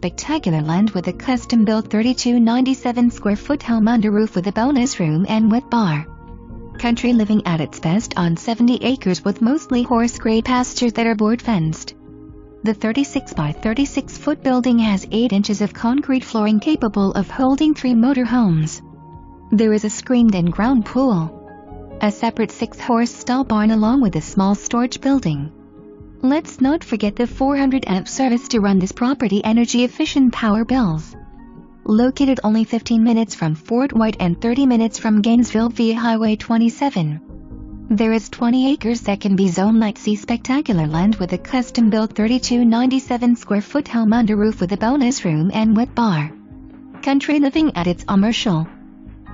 spectacular land with a custom-built 3297 square foot home under roof with a bonus room and wet bar. Country living at its best on 70 acres with mostly horse-grade pastures that are board-fenced. The 36 by 36 foot building has 8 inches of concrete flooring capable of holding 3 motorhomes. There is a screened-in ground pool, a separate 6-horse stall barn along with a small storage building. Let's not forget the 400 amp service to run this property energy-efficient power bills. Located only 15 minutes from Fort White and 30 minutes from Gainesville via Highway 27. There is 20 acres that can be zoned like see spectacular land with a custom-built 3297 square foot home under roof with a bonus room and wet bar. Country living at its commercial.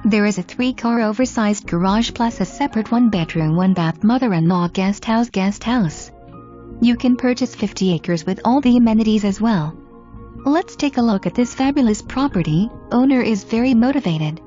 There is a 3-car oversized garage plus a separate 1-bedroom 1-bath mother-in-law guest house. You can purchase 50 acres with all the amenities as well. Let's take a look at this fabulous property. Owner is very motivated.